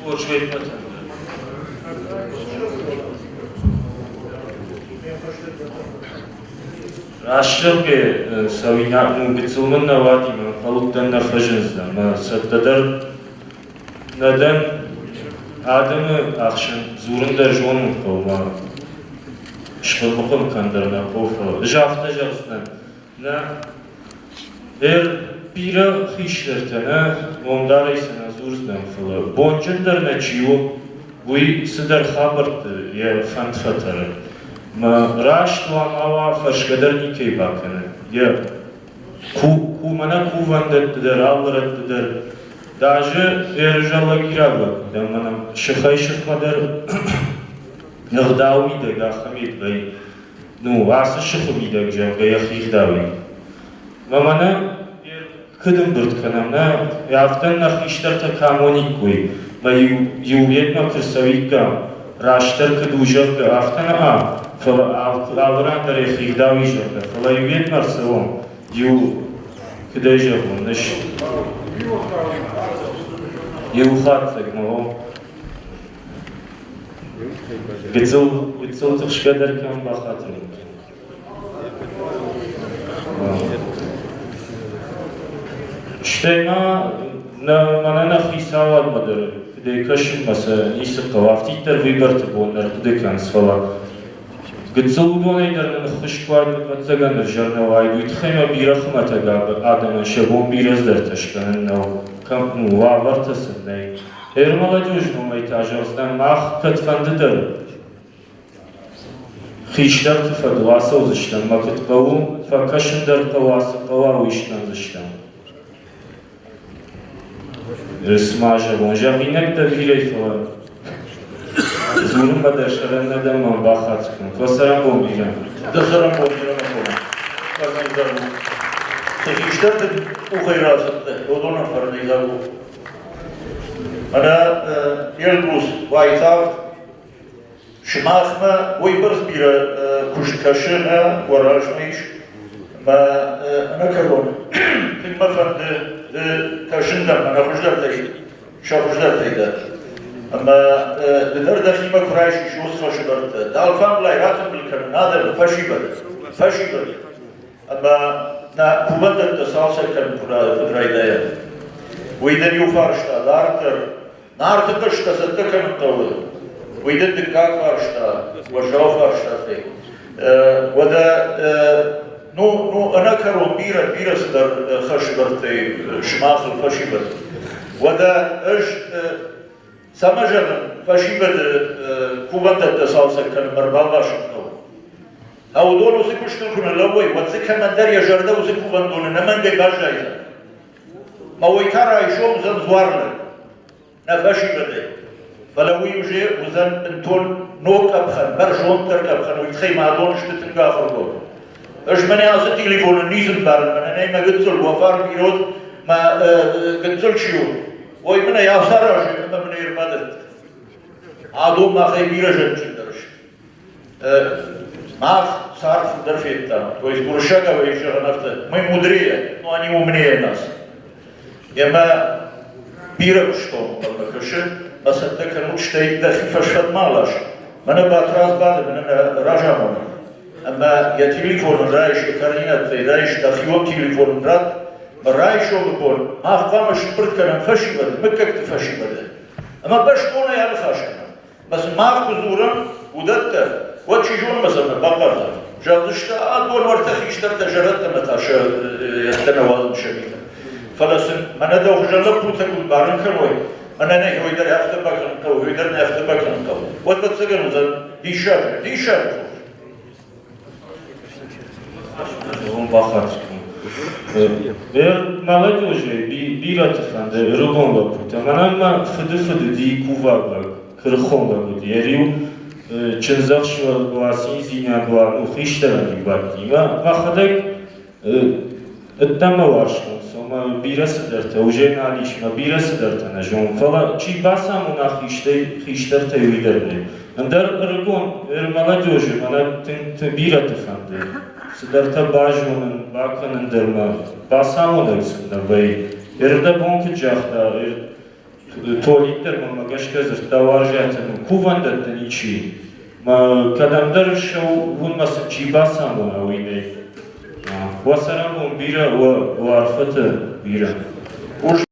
borç vermeden. Raşlık bir savinatın gıtılmın navadime, paluktan nafajınızda. Sattadar neden adamı akşam zorunda jonun kovma. Şkılbıkın kandırına kovma. Jafta javsına. Bira xişlertene, ondar eysene zurzdan fılı. Boncunlar neçiyu, bu sıdar xabırtı ya fantfatarı. Ma raş duan ava farşgadar nikey bakını. Ya mana kuvandattıdır, avlarattıdır. Dajı erjalla gira bakıdır. Mana şıkay şıkmadır. Yağdavmide gahmid bey. Nu ası şıkmide gja gaya xigdavi. Ma mana kıdım bırt kanamna, yaftan na xiştarta kamonik koy. Ma yuvetma kırsavika, raştar kıdujavka, aftana a. Alran da xigdavi javka. Fala yuvetma rsavom. Yu kıdajavon, naş. Yu xatsak ma o. Gıtsıl tıxşkadarkan baxatın. İşteyma mana naxisa almadır. Kıday kaşınmasa nisi qavaftitter vibartı bunlar kıday kans falan. Gıtsıl donaylarının xışkvarlık vatsaganır jarna vaydu. İtxema biraxmata gabı adamın şabon birazlar taşkanın nav. Kampnu vartasın ney. Her молодежь maytajasdan mah katfandıdır. Xiştar tıfadılasa uzıştan makıt qavu fa kaşındar qavası qavavu iştan zıştan. Smajă bonja vinek da virei falan. Zulüm badar şaran neden man baxat çıkın. Klasaran bombiran. Klasaran bombiran falan. Kazanlar bu. Tekişler de o hayratında. O donar farnıyla bu. Ana Elbrus vaytav şımağma uybarız bir kuşkaşına uğraşmış. Ma ana karon. Kılma farnı taşındım, ana kuşlar taşıdı, şapuşlar taşıdı. Ama dediler de kime kurayış işi usraşı vardı. Dalfam layratım bilkanı, nadir faşibadı. Ama na kuvvetle de salsakan pıdraydaya. Uydan yufarışta, nartı kışta sattıkanın kavlu. Uydan dikkak farışta, vaşav farışta. Ve de Ну, она корон бира сдар хашбарты шмахл фашибат. Вада эш самажан фашибат куванда да салсакан марбалашно. А удон узи куштул куна лавой, вадзи камандар я жарда узи кувандоны наманге бажайда. Ма уйтара ишо узан зварлы. На фашибаты. Фалауи уже узан энтон нок абхан, баржон тарк абхан, уйтхай маадон штытын гахыргон. Öşmene azı telefonu nizim barın, bana neyme gıtsıl, vafar birot, ma gıtsıl çiyo. Oy bana yasar aşı, ama bana irmadı. Adom mağay bir aşın çındarış. Mağ sarf darfettan, то есть буршага вейши ганафта. Мы мудрее, но они умнее нас. Ема бира куштон, балмакаши, масадда канут штейдда хифашфат малаш. Мана батраз бады, мана ражамона. Ama ya telefonun rayış karinat rayış dahiyo telefonun rat rayış olupon afkama şıpırtkaran faşibadı mıkkakti faşibadı ama baş kona yarı faşana bas mağ kuzuran udatta o çijon mesela bakarlar jadışta adon ortak işler tajarat da taşı yatanavazım şabita falasın mana da hujalla putakul barın kaloy mana ne hoydar hafta bakın kav hoydar ne hafta bakın kav o da tsagan uzan dişar Он бахат. Вер молодежи биратыфанды рыгонга пута. Манамма фыды ди кувагла кырхонга буди. Ерю чынзакшва гласи зиня гла ну хиштарани бакти. Вахадак ыттама вашно. Сома бирасы дарта уже налишма бирасы дарта на жон. Фала чи басаму на хиштарта юйдерне. Андар рыгон молодежи мана биратыфанды. Sıdarta bajunun, bakanın dırma, basamın arasında bey. Erda bonku cahda, tuvaletler mama gaşkazır davarjatın kuvandatın içi ma kadamlar şov vurmasın cibasa mı oyunu vasaram bira ve arfatı bira